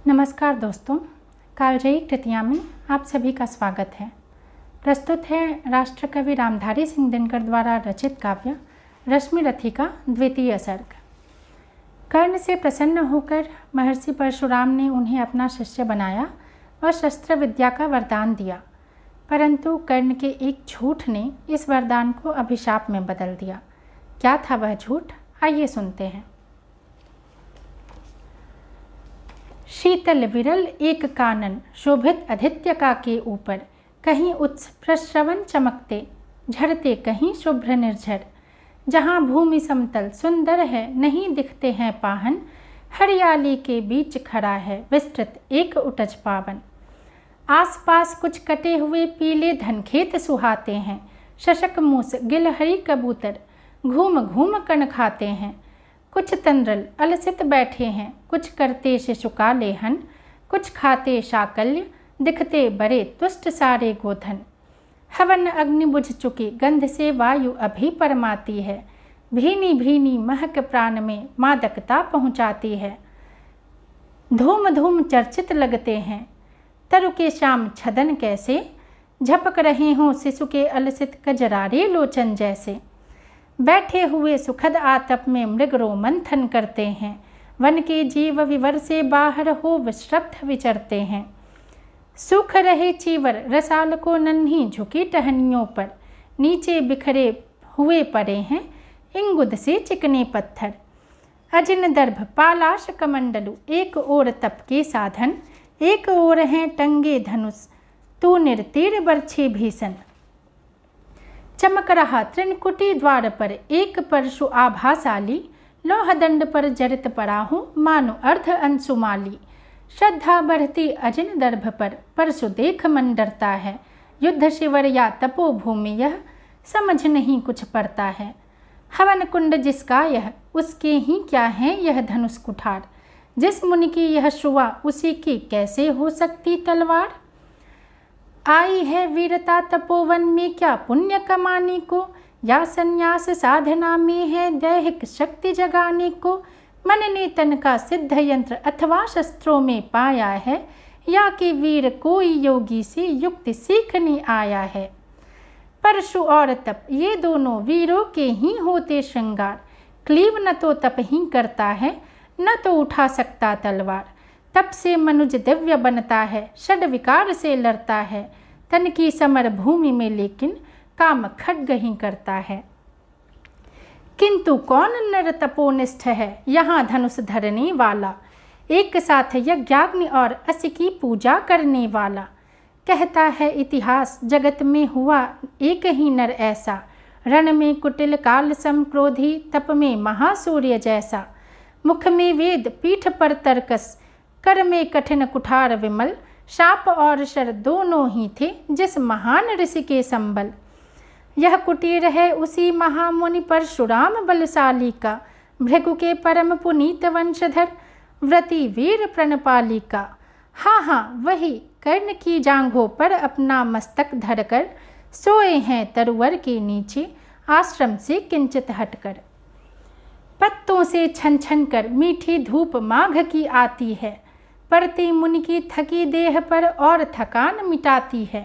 नमस्कार दोस्तों, कालजयी कृतियाँ में आप सभी का स्वागत है। प्रस्तुत है राष्ट्र कवि रामधारी सिंह दिनकर द्वारा रचित काव्य रश्मि रथी का द्वितीय सर्ग। कर्ण से प्रसन्न होकर महर्षि परशुराम ने उन्हें अपना शिष्य बनाया और शस्त्र विद्या का वरदान दिया, परंतु कर्ण के एक झूठ ने इस वरदान को अभिशाप में बदल दिया। क्या था वह झूठ, आइए सुनते हैं। शीतल विरल एक कानन शोभित आदित्य का के ऊपर, कहीं उत्स प्रश्रवण चमकते झरते कहीं शुभ्र निर्झर। जहाँ भूमि समतल सुंदर है नहीं दिखते हैं पाहन, हरियाली के बीच खड़ा है विस्तृत एक उटज पावन। आसपास कुछ कटे हुए पीले धनखेत सुहाते हैं, शशक मूस गिलहरी कबूतर घूम घूम कण खाते हैं। कुछ तंद्रल अलसित बैठे हैं, कुछ करते शिशुका लेहन, कुछ खाते शाकल्य दिखते बड़े तुष्ट सारे गोधन। हवन अग्नि बुझ चुकी गंध से वायु अभी परमाती है, भीनी भीनी महक प्राण में मादकता पहुँचाती है। धूम धूम चर्चित लगते हैं तरु के श्याम छदन कैसे, झपक रहे हों शिशु के अलसित कजरारे लोचन जैसे। बैठे हुए सुखद आतप में मृग रोमंथन करते हैं, वन के जीव विवर से बाहर हो विश्रब्ध विचरते हैं। सूख रहे चीवर रसाल को नन्ही झुकी टहनियों पर, नीचे बिखरे हुए पड़े हैं इंगुद से चिकने पत्थर। अजिन दर्भ पालाश कमंडलु एक ओर तप के साधन, एक ओर हैं टंगे धनुष तू निर्तीर बरछे भीषण। चमक रहा त्रिनकुटी द्वार पर एक परशु आभासाली, लौह दंड पर जरित पड़ा हूँ मानो अर्ध अंशुमाली। श्रद्धा बढ़ती अजिन दर्भ पर परशु देख मन डरता है, युद्ध शिवर या तपोभूमि यह समझ नहीं कुछ पड़ता है। हवन कुंड जिसका यह उसके ही क्या है यह धनुष कुठार, जिस मुनि की यह शुआ उसी की कैसे हो सकती तलवार। आई है वीरता तपोवन में क्या पुण्य कमाने को, या संन्यास साधना में है दैहिक शक्ति जगाने को। मन ने तन का सिद्ध यंत्र अथवा शस्त्रों में पाया है, या कि वीर कोई योगी से युक्ति सीखने आया है। परशु और तप ये दोनों वीरों के ही होते श्रृंगार, क्लीव न तो तप ही करता है न तो उठा सकता तलवार। तप से मनुज दिव्य बनता है, षड विकार से लड़ता है, तन की समर भूमि में लेकिन काम खड्ग ही करता है। किंतु कौन नर तपोनिष्ठ है यहाँ धनुष धरने वाला, एक साथ यज्ञाग्नि और असी की पूजा करने वाला। कहता है इतिहास जगत में हुआ एक ही नर ऐसा, रण में कुटिल काल सम क्रोधी तप में महासूर्य जैसा। मुख में वेद पीठ पर तर्कस, कर में कठिन कुठार विमल। शाप और शर दोनों ही थे जिस महान ऋषि के संबल। यह कुटीर है उसी महामुनि परशुराम बलशाली का, भृगु के परम पुनीत वंशधर व्रती वीर प्रणपाली का। हाँ हाँ वही कर्ण की जांघों पर अपना मस्तक धरकर सोए हैं तरुवर के नीचे आश्रम से किंचित हटकर। पत्तों से छन छन कर मीठी धूप माघ की आती है, पड़ती मुनि की थकी देह पर और थकान मिटाती है।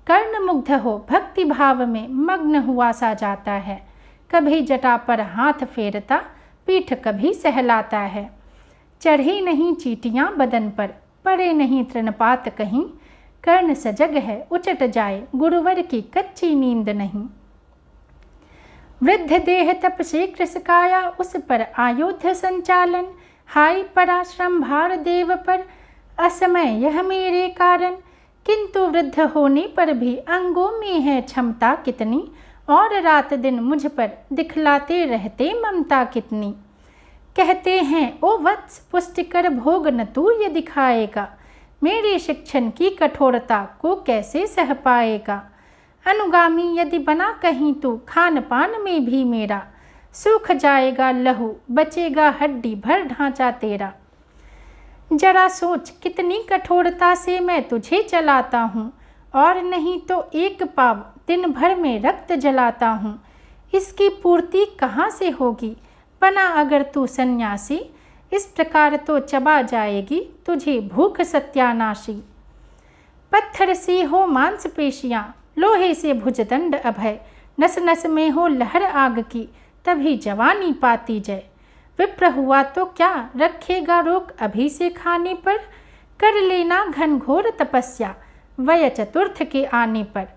कर्ण मुग्ध हो भक्ति भाव में मग्न हुआ सा जाता है, कभी जटा पर हाथ फेरता पीठ कभी सहलाता है। चढ़ी नहीं चीटियाँ बदन पर पड़े नहीं तृणपात कहीं, कर्ण सजग है उचट जाए गुरुवर की कच्ची नींद नहीं। वृद्ध देह तप से कृषकाया उस पर आयोध्य संचालन, हाय पराश्रम भार देव पर असमय यह मेरे कारण। किंतु वृद्ध होने पर भी अंगों में है क्षमता कितनी, और रात दिन मुझ पर दिखलाते रहते ममता कितनी। कहते हैं ओ वत्स पुष्टिकर भोग न तू ये दिखाएगा, मेरे शिक्षण की कठोरता को कैसे सह पाएगा। अनुगामी यदि बना कहीं तू खान पान में भी मेरा, सूख जाएगा लहू बचेगा हड्डी भर ढांचा तेरा। जरा सोच कितनी कठोरता से मैं तुझे चलाता हूँ, और नहीं तो एक पाव दिन भर में रक्त जलाता हूँ। इसकी पूर्ति कहाँ से होगी बना अगर तू सन्यासी, इस प्रकार तो चबा जाएगी तुझे भूख सत्यानाशी। पत्थर सी हो मांसपेशियाँ, लोहे से भुजदंड अभय, नस नस में हो लहर आग की, तभी जवानी पाती जय। विप्र हुआ तो क्या रखेगा रोक अभी से खाने पर, कर लेना घनघोर तपस्या वय चतुर्थ के आने पर।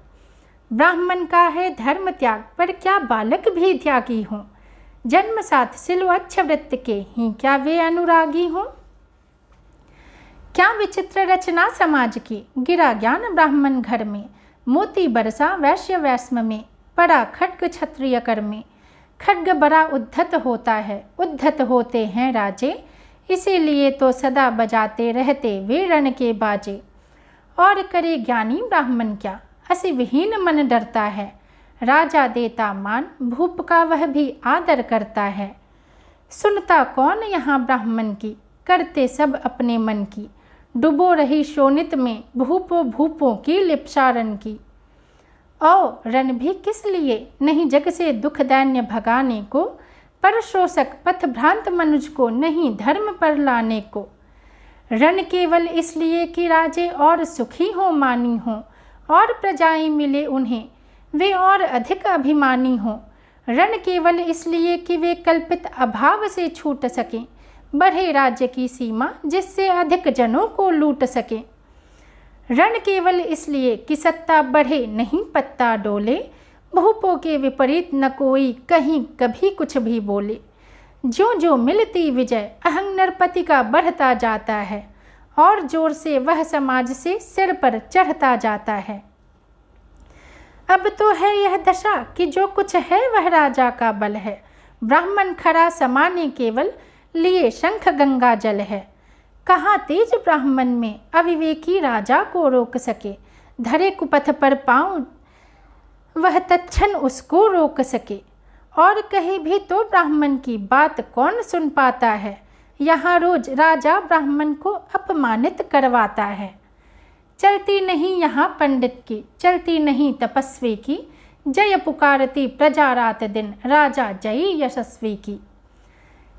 ब्राह्मण का है धर्म त्याग, पर क्या बालक भी त्यागी हों, जन्म साथ सिलवच्छ वृत्त के ही क्या वे अनुरागी हों। क्या विचित्र रचना समाज की, गिरा ज्ञान ब्राह्मण घर में, मोती बरसा वैश्य वैश्म में, पड़ा खड्ग क्षत्रिय कर में। खड्ग बड़ा उद्धत होता है, उद्धत होते हैं राजे, इसीलिए तो सदा बजाते रहते वे रण के बाजे। और करे ज्ञानी ब्राह्मण क्या, असी विहीन मन डरता है, राजा देता मान भूप का वह भी आदर करता है। सुनता कौन यहाँ ब्राह्मण की, करते सब अपने मन की, डुबो रही शोणित में भूपों की लिप्सारण की। और रण भी किस लिए, नहीं जग से दुख दैन्य भगाने को, पर शोषक पथ भ्रांत मनुज को नहीं धर्म पर लाने को। रण केवल इसलिए कि राजे और सुखी हो मानी हो, और प्रजाएं मिले उन्हें वे और अधिक अभिमानी हो। रण केवल इसलिए कि वे कल्पित अभाव से छूट सकें, बढ़े राज्य की सीमा जिससे अधिक जनों को लूट सके। रण केवल इसलिए कि सत्ता बढ़े नहीं पत्ता डोले, भूपों के विपरीत न कोई कहीं कभी कुछ भी बोले। ज्यों ज्यों मिलती विजय अहं नरपति का बढ़ता जाता है, और जोर से वह समाज से सिर पर चढ़ता जाता है। अब तो है यह दशा कि जो कुछ है वह राजा का बल है, ब्राह्मण खरा समाने केवल लिए शंख गंगा जल है। कहाँ तेज ब्राह्मण में अविवेकी राजा को रोक सके, धरे कुपथ पर पाँव वह तत्क्षण उसको रोक सके। और कहे भी तो ब्राह्मण की बात कौन सुन पाता है, यहाँ रोज राजा ब्राह्मण को अपमानित करवाता है। चलती नहीं यहाँ पंडित की, चलती नहीं तपस्वी की, जय पुकारती प्रजा रात दिन, राजा जयी यशस्वी की।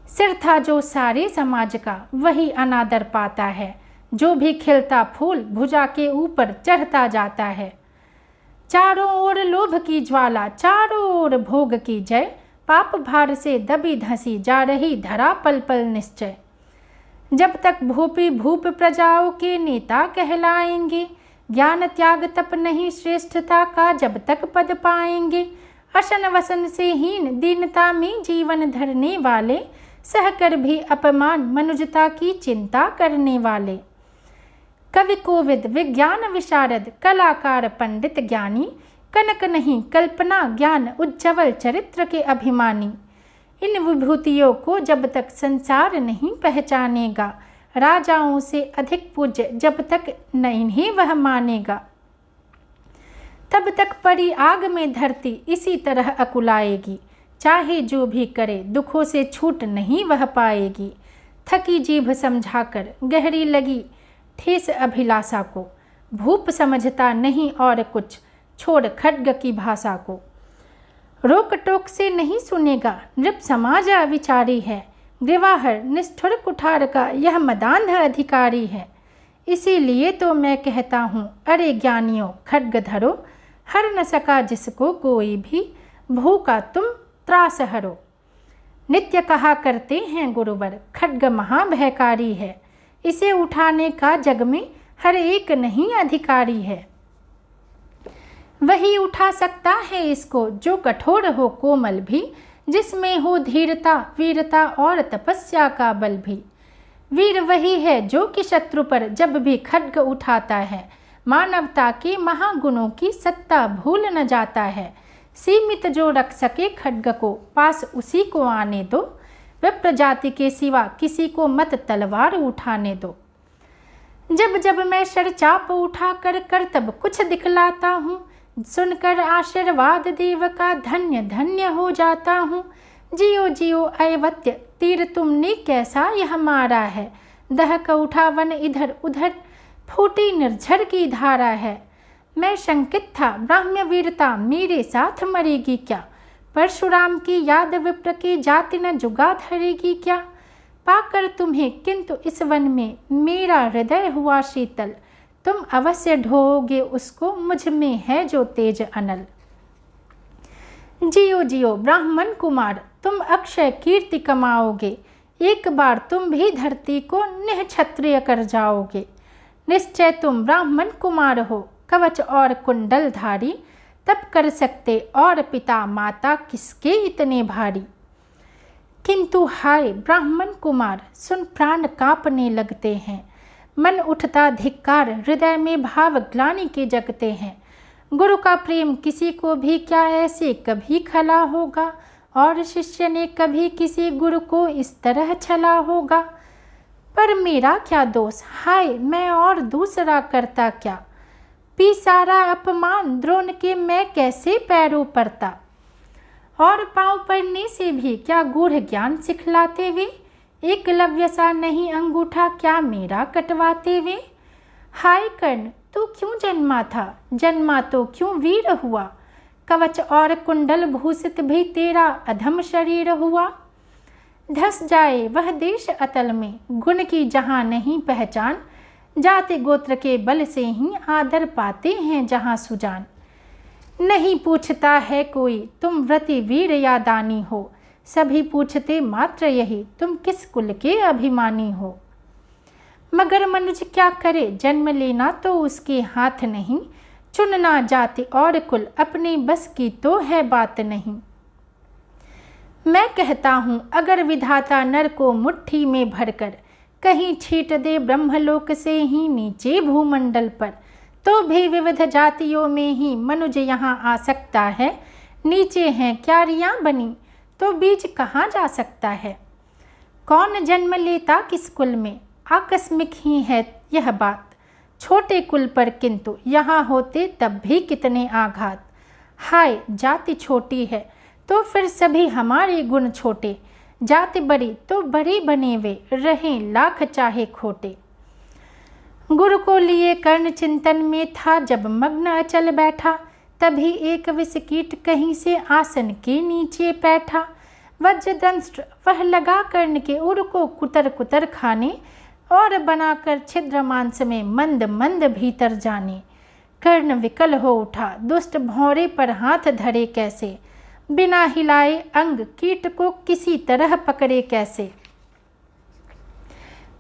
सिर था जो सारे समाज का वही अनादर पाता है, जो भी खिलता फूल भुजा के ऊपर चढ़ता जाता है। चारों ओर लोभ की ज्वाला, चारों ओर भोग की जय, पाप भार से दबी धंसी जा रही धरा पल पल निश्चय। जब तक भूपी भूप प्रजाओं के नेता कहलाएंगे, ज्ञान त्याग तप नहीं श्रेष्ठता का जब तक पद पाएंगे। अशन वसन से हीन दीनता में जीवन धरने वाले, सहकर भी अपमान मनुजता की चिंता करने वाले। कवि कोविद विज्ञान विशारद, कलाकार पंडित ज्ञानी, कनक नहीं कल्पना ज्ञान उज्जवल चरित्र के अभिमानी। इन विभूतियों को जब तक संसार नहीं पहचानेगा, राजाओं से अधिक पूज्य जब तक न इन्हें वह मानेगा, तब तक परी आग में धरती इसी तरह अकुलाएगी। चाहे जो भी करे दुखों से छूट नहीं वह पाएगी। थकी जीभ समझाकर गहरी लगी ठेस अभिलाषा को, भूप समझता नहीं और कुछ छोड़ खड्ग की भाषा को। रोक टोक से नहीं सुनेगा नृप समाज अविचारी है, ग्रीवाहर निष्ठुर कुठार का यह मदान्ध अधिकारी है। इसीलिए तो मैं कहता हूँ अरे ज्ञानियों खड्ग धरो, हर न सका जिसको कोई भी, भूखा तुम त्रास हरो। नित्य कहा करते हैं गुरुवर खड्ग महाभयकारी है, इसे उठाने का जग में हर एक नहीं अधिकारी है। वही उठा सकता है इसको जो कठोर हो कोमल भी, जिसमें हो धीरता वीरता और तपस्या का बल भी। वीर वही है जो कि शत्रु पर जब भी खड्ग उठाता है, मानवता के महागुणों की सत्ता भूल न जाता है। सीमित जो रख सके खड्ग को, पास उसी को आने दो, विप्र जाति के सिवा किसी को मत तलवार उठाने दो। जब जब मैं शरचाप उठा कर तब कुछ दिखलाता हूँ, सुनकर आशीर्वाद देव का धन्य धन्य हो जाता हूँ। जियो जियो ऐवत्य तीर तुमने कैसा यह मारा है, दहक उठा वन इधर उधर फूटी निर्झर की धारा है। मैं शंकित था ब्राह्म्य वीरता मेरे साथ मरेगी क्या, परशुराम की याद विप्र की जाति न जुगा धरेगी क्या। पाकर तुम्हें, किंतु इस वन में मेरा हृदय हुआ शीतल। तुम अवश्य ढोओगे उसको, मुझ में है जो तेज अनल। जियो जियो ब्राह्मण कुमार, तुम अक्षय कीर्ति कमाओगे। एक बार तुम भी धरती को निःक्षत्रिय कर जाओगे। निश्चय तुम ब्राह्मण कुमार हो, कवच और कुंडल धारी। तब कर सकते और पिता माता किसके इतने भारी। किंतु हाय ब्राह्मण कुमार, सुन प्राण कांपने लगते हैं। मन उठता धिक्कार, हृदय में भाव ग्लानि के जगते हैं। गुरु का प्रेम किसी को भी क्या ऐसे कभी खला होगा, और शिष्य ने कभी किसी गुरु को इस तरह छला होगा। पर मेरा क्या दोष, हाय मैं और दूसरा करता क्या। पी सारा अपमान द्रोण के मैं कैसे पैरों पड़ता। और पाँव पड़ने से भी क्या गूढ़ ज्ञान सिखलाते वे। एकलव्य सा नहीं अंगूठा क्या मेरा कटवाते वे। हाय कर्ण तू क्यों जन्मा था, जन्मा तो क्यों वीर हुआ। कवच और कुंडल भूषित भी तेरा अधम शरीर हुआ। धस जाए वह देश अतल में, गुण की जहाँ नहीं पहचान। जाति गोत्र के बल से ही आदर पाते हैं जहाँ सुजान। नहीं पूछता है कोई तुम व्रति वीर या दानी हो। सभी पूछते मात्र यही, तुम किस कुल के अभिमानी हो। मगर मनुष्य क्या करे, जन्म लेना तो उसके हाथ नहीं। चुनना जाति और कुल अपने बस की तो है बात नहीं। मैं कहता हूँ अगर विधाता नर को मुट्ठी में भरकर कहीं छीट दे ब्रह्मलोक से ही नीचे भूमंडल पर, तो भी विविध जातियों में ही मनुष्य यहाँ आ सकता है। नीचे हैं क्यारियाँ बनी तो बीज कहाँ जा सकता है। कौन जन्म लेता किस कुल में, आकस्मिक ही है यह बात। छोटे कुल पर किंतु यहाँ होते तब भी कितने आघात। हाय जाति छोटी है तो फिर सभी हमारे गुण छोटे। जाति बड़ी तो बड़ी बने वे, रहें लाख चाहे खोटे। गुरु को लिए कर्ण चिंतन में था, जब मग्न अचल बैठा। तभी एक विष कीट कहीं से आसन के नीचे बैठा। वज्रदंष्ट्र वह लगा कर्ण के उर को कुतर कुतर खाने, और बनाकर छिद्र मांस में मंद मंद भीतर जाने। कर्ण विकल हो उठा, दुष्ट भौरे पर हाथ धरे कैसे। बिना हिलाए अंग कीट को किसी तरह पकड़े कैसे।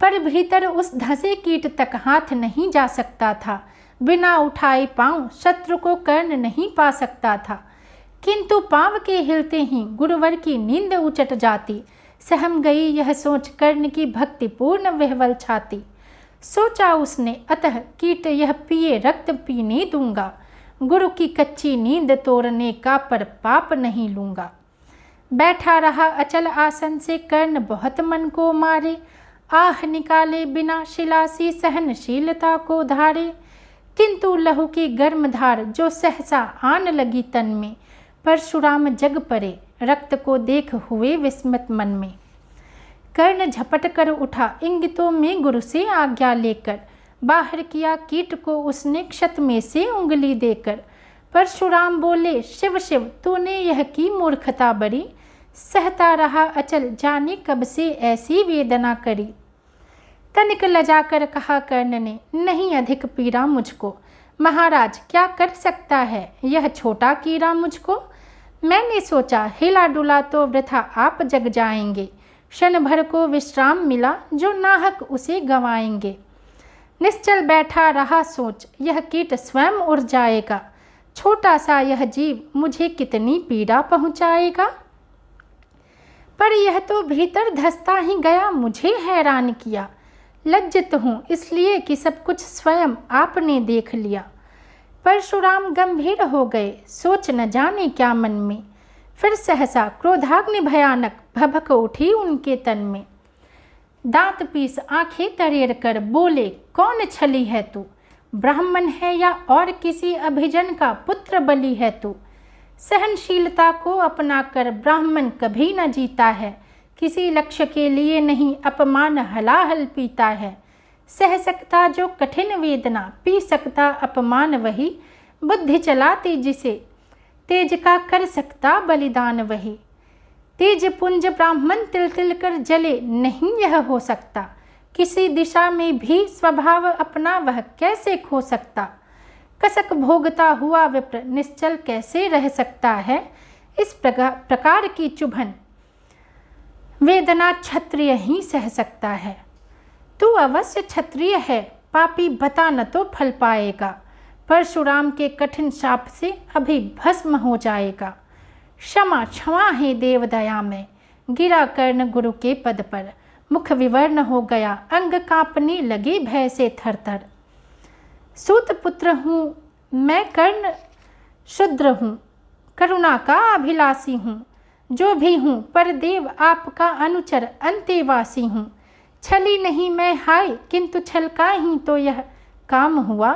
पर भीतर उस धसे कीट तक हाथ नहीं जा सकता था। बिना उठाए पांव शत्रु को कर्ण नहीं पा सकता था। किंतु पांव के हिलते ही गुरुवर की नींद उचट जाती। सहम गई यह सोच कर्ण की भक्तिपूर्ण विह्वल छाती। सोचा उसने अतः कीट यह पिए रक्त पीने दूंगा। गुरु की कच्ची नींद तोड़ने का पर पाप नहीं लूँगा। बैठा रहा अचल आसन से कर्ण बहुत मन को मारे। आह निकाले बिना शिलासी सहनशीलता को धारे। किंतु लहू की गर्म धार जो सहसा आन लगी तन में। परशुराम जग परे रक्त को देख हुए विस्मित मन में। कर्ण झपट कर उठा इंगितों में गुरु से आज्ञा लेकर। बाहर किया कीट को उसने क्षत में से उंगली देकर। परशुराम बोले शिव शिव तूने यह की मूर्खता बड़ी। सहता रहा अचल जाने कब से ऐसी वेदना करी। तनिक लजाकर कहा कर्ण ने नहीं अधिक पीड़ा मुझको। महाराज क्या कर सकता है यह छोटा कीड़ा मुझको। मैंने सोचा हिला डुला तो वृथा आप जग जाएंगे। क्षण भर को विश्राम मिला जो नाहक उसे गंवाएंगे। निश्चल बैठा रहा सोच यह कीट स्वयं उड़ जाएगा। छोटा सा यह जीव मुझे कितनी पीड़ा पहुँचाएगा। पर यह तो भीतर धंसता ही गया मुझे हैरान किया। लज्जित हूँ इसलिए कि सब कुछ स्वयं आपने देख लिया। परशुराम गंभीर हो गए सोच न जाने क्या मन में। फिर सहसा क्रोधाग्नि भयानक भभक उठी उनके तन में। दांत पीस आंखें तरेर कर बोले कौन छली है तू। ब्राह्मण है या और किसी अभिजन का पुत्र बलि है तू। सहनशीलता को अपना कर ब्राह्मण कभी न जीता है। किसी लक्ष्य के लिए नहीं अपमान हलाहल पीता है। सह सकता जो कठिन वेदना पी सकता अपमान वही। बुद्धि चलाती जिसे तेज का कर सकता बलिदान वही। तेज पुंज ब्राह्मण तिल तिल कर जले, नहीं यह हो सकता। किसी दिशा में भी स्वभाव अपना वह कैसे खो सकता। कसक भोगता हुआ विप्र निश्चल कैसे रह सकता है। इस प्रकार की चुभन वेदना क्षत्रिय ही सह सकता है। तू अवश्य क्षत्रिय है, पापी बता न तो फल पाएगा। परशुराम के कठिन शाप से अभी भस्म हो जाएगा। क्षमा क्षमा है देव दया में, गिरा कर्ण गुरु के पद पर। मुख विवर्ण हो गया, अंग कांपने लगे भय से थर थर। सूत पुत्र हूँ मैं, कर्ण शूद्र हूँ, करुणा का अभिलाषी हूँ। जो भी हूँ पर देव आपका अनुचर अंतेवासी हूँ। छली नहीं मैं हाय, किंतु छल का ही तो यह काम हुआ।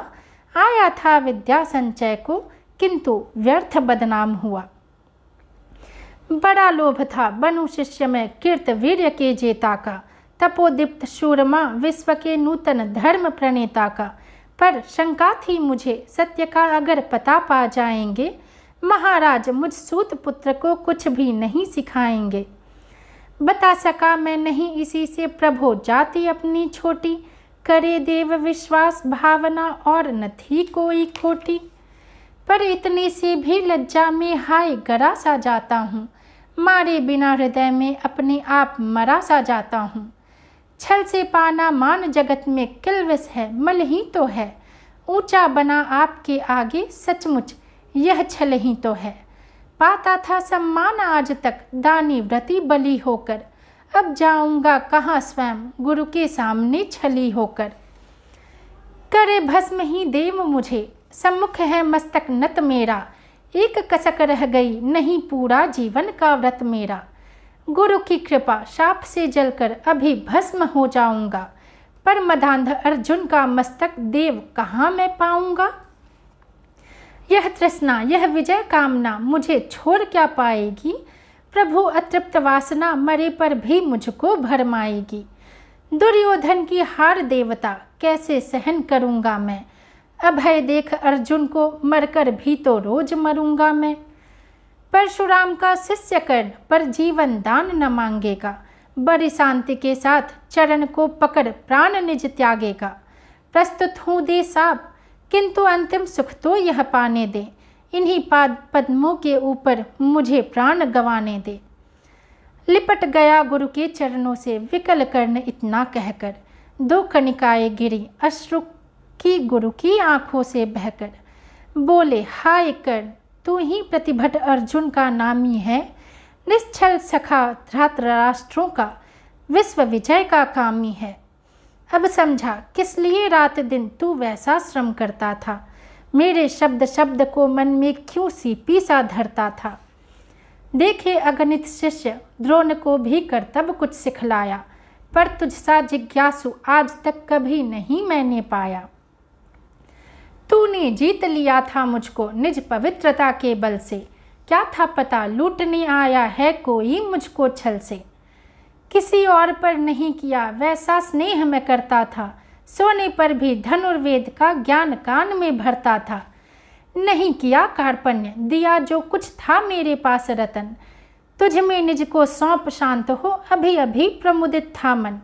आया था विद्या संचय को, किंतु व्यर्थ बदनाम हुआ। बड़ा लोभ था बनु शिष्य में कीर्त वीर्य के जेता का। तपोदीप्त शूरमा विश्व के नूतन धर्म प्रणेता का। पर शंका थी मुझे, सत्य का अगर पता पा जाएंगे, महाराज मुझ सूत पुत्र को कुछ भी नहीं सिखाएंगे। बता सका मैं नहीं इसी से प्रभो जाति अपनी छोटी। करे देव विश्वास भावना और न थी कोई खोटी। पर इतने से भी लज्जा में हाय गरा सा जाता हूँ। मारे बिना हृदय में अपने आप मरा सा जाता हूँ। छल से पाना मान जगत में किलविस है, मल ही तो है। ऊंचा बना आपके आगे सचमुच यह छल ही तो है। पाता था सम्मान आज तक दानी व्रती बली होकर। अब जाऊंगा कहाँ स्वयं गुरु के सामने छली होकर। करे भस्म ही देव मुझे, सम्मुख है मस्तक नत मेरा। एक कसक रह गई नहीं पूरा जीवन का व्रत मेरा। गुरु की कृपा शाप से जलकर अभी भस्म हो जाऊंगा। पर मदांध अर्जुन का मस्तक देव कहाँ मैं पाऊंगा। यह तृष्णा यह विजय कामना मुझे छोड़ क्या पाएगी। प्रभु अतृप्त वासना मरे पर भी मुझको भरमाएगी। दुर्योधन की हार देवता कैसे सहन करूंगा मैं। अभय देख अर्जुन को मरकर भी तो रोज मरूंगा मैं। परशुराम का शिष्य कर्ण पर जीवन दान न मांगेगा। बड़ी शांति के साथ चरण को पकड़ प्राण निज त्यागेगा। प्रस्तुत हूँ दे साप, किंतु अंतिम सुख तो यह पाने दे। इन्हीं पाद पद्मों के ऊपर मुझे प्राण गंवाने दे। लिपट गया गुरु के चरणों से विकल कर्ण इतना कहकर। दो कणिकाएं गिरी अश्रु की गुरु की आंखों से बहकर। बोले हाय कर्ण, तू ही प्रतिभट अर्जुन का नामी है। निश्चल सखा धृतराष्ट्रों का विश्व विजय का कामी है। अब समझा किस लिए रात दिन तू वैसा श्रम करता था। मेरे शब्द शब्द को मन में क्यों सी पीसा धरता था। देखे अगणित शिष्य द्रोण को भी कर्तव्य कुछ सिखलाया। पर तुझसा जिज्ञासु आज तक कभी नहीं मैंने पाया। तूने जीत लिया था मुझको निज पवित्रता के बल से। क्या था पता लूटने आया है कोई मुझको छल से। किसी और पर नहीं किया वैसा स्नेह मैं करता था। सोने पर भी धनुर्वेद का ज्ञान कान में भरता था। नहीं किया कार्पण्य दिया जो कुछ था मेरे पास रतन। तुझ में निज को सौंप शांत हो अभी अभी प्रमुदित था मन।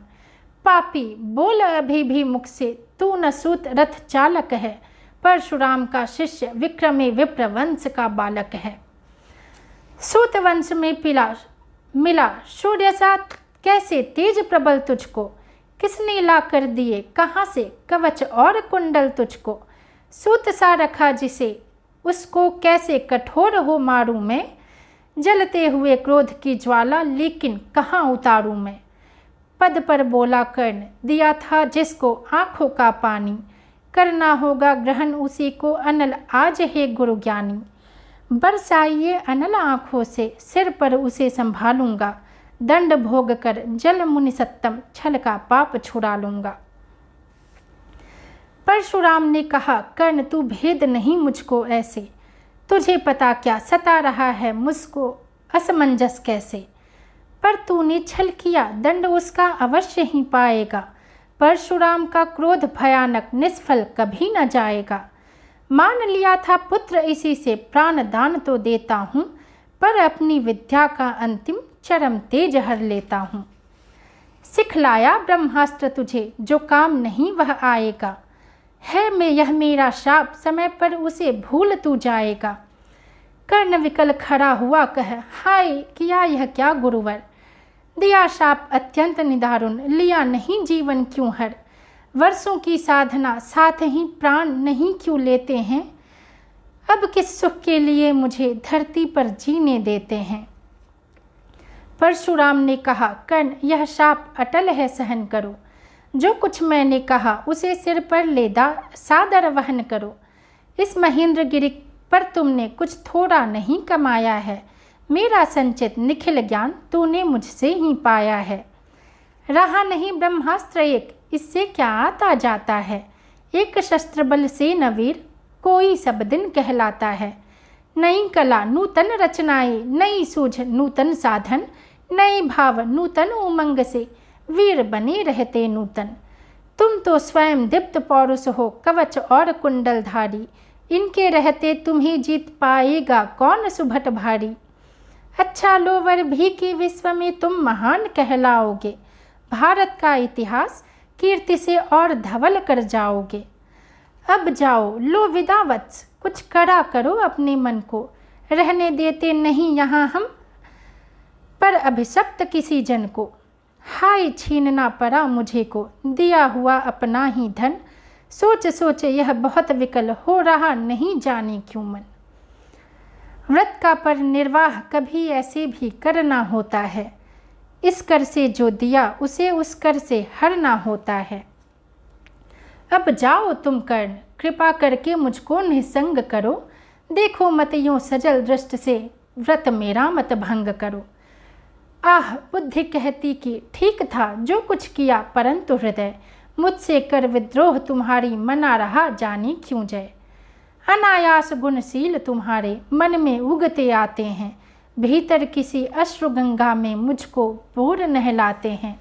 पापी बोल अभी भी मुख से तू न सूत रथ चालक है। परशुराम का शिष्य विक्रमे विप्र वंश का बालक है। सूत वंश में मिला सूर्य सा कैसे तेज प्रबल तुझको। किसने ला कर दिए कहाँ से कवच और कुंडल तुझको। सूत सा रखा जिसे उसको कैसे कठोर हो मारूं मैं। जलते हुए क्रोध की ज्वाला लेकिन कहाँ उतारूं मैं। पद पर बोला कर्ण दिया था जिसको आँखों का पानी। करना होगा ग्रहण उसी को अनल आज है गुरु ज्ञानी। बरसाइए अनल आँखों से सिर पर उसे संभालूंगा। दंड भोग कर जल मुनि सत्तम छल का पाप छुड़ा लूंगा। परशुराम ने कहा कर्ण तू भेद नहीं मुझको ऐसे। तुझे पता क्या सता रहा है मुझको असमंजस कैसे। पर तूने छल किया दंड उसका अवश्य ही पाएगा। परशुराम का क्रोध भयानक निष्फल कभी न जाएगा। मान लिया था पुत्र इसी से प्राण दान तो देता हूँ। पर अपनी विद्या का अंतिम चरम तेज हर लेता हूँ। सिखलाया ब्रह्मास्त्र तुझे, जो काम नहीं वह आएगा। है मैं यह मेरा शाप, समय पर उसे भूल तू जाएगा। कर्ण विकल खड़ा हुआ कह, हाय किया यह क्या गुरुवर। दिया शाप अत्यंत निदारुण, लिया नहीं जीवन क्यों हर। वर्षों की साधना साथ ही प्राण नहीं क्यों लेते हैं। अब किस सुख के लिए मुझे धरती पर जीने देते हैं। परशुराम ने कहा, कर्ण यह शाप अटल है, सहन करो। जो कुछ मैंने कहा उसे सिर पर लेदा सादर वहन करो। इस महेंद्रगिरि पर तुमने कुछ थोड़ा नहीं कमाया है। मेरा संचित निखिल ज्ञान तूने मुझसे ही पाया है। रहा नहीं ब्रह्मास्त्र एक, इससे क्या आता जाता है। एक शस्त्र बल से न वीर, कोई सब दिन कहलाता है। नई कला नूतन रचनाएं, नई सूझ नूतन साधन, नए भाव नूतन उमंग से वीर बने रहते नूतन। तुम तो स्वयं दीप्त पौरुष हो, कवच और कुंडलधारी। इनके रहते तुम्हें जीत पाएगा कौन सुभट भारी। अच्छा लोवर भी कि विश्व में तुम महान कहलाओगे। भारत का इतिहास कीर्ति से और धवल कर जाओगे। अब जाओ लो विदा वत्स, कुछ कड़ा करो अपने मन को। रहने देते नहीं यहाँ हम पर अभिशप्त किसी जन को। हाय छीनना पड़ा मुझे को, दिया हुआ अपना ही धन। सोच सोच यह बहुत विकल, हो रहा नहीं जाने क्यों मन। व्रत का पर निर्वाह कभी ऐसे भी करना होता है। इस कर से जो दिया उसे उस कर से हरना होता है। अब जाओ तुम कर्ण, कृपा करके मुझको निसंग करो। देखो मत यूं सजल दृष्टि से, व्रत मेरा मत भंग करो। आह बुद्धि कहती कि ठीक था जो कुछ किया, परंतु हृदय मुझसे कर विद्रोह तुम्हारी मना रहा जाने क्यों जय। अनायास गुणशील तुम्हारे मन में उगते आते हैं। भीतर किसी अश्रु गंगा में मुझको बोर नहलाते हैं।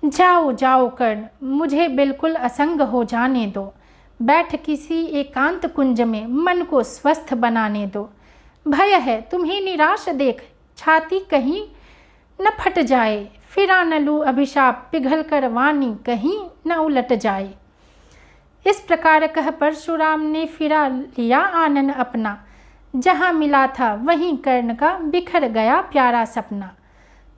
जाओ जाओ कर्ण, मुझे बिल्कुल असंग हो जाने दो। बैठ किसी एकांत कुंज में मन को स्वस्थ बनाने दो। भय है तुम्हें निराश देख, छाती कहीं न फट जाए। फिरा न लूँ अभिशाप, पिघल कर वाणी कहीं न उलट जाए। इस प्रकार कह परशुराम ने फिरा लिया आनन अपना। जहाँ मिला था वहीं कर्ण का बिखर गया प्यारा सपना।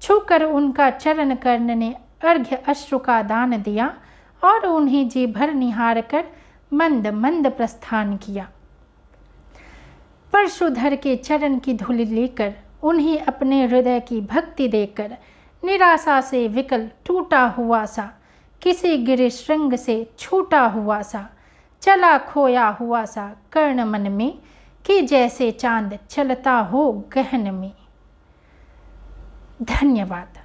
छूकर उनका चरण कर्ण ने अर्घ्य अश्रु का दान दिया और उन्हें जी भर निहार कर मंद मंद प्रस्थान किया। परशुधर के चरण की धूलि लेकर, उन्हें अपने हृदय की भक्ति देकर, निराशा से विकल टूटा हुआ सा, किसी गिरि श्रृंग से छूटा हुआ सा, चला खोया हुआ सा कर्ण मन में, कि जैसे चांद चलता हो गहन में। धन्यवाद।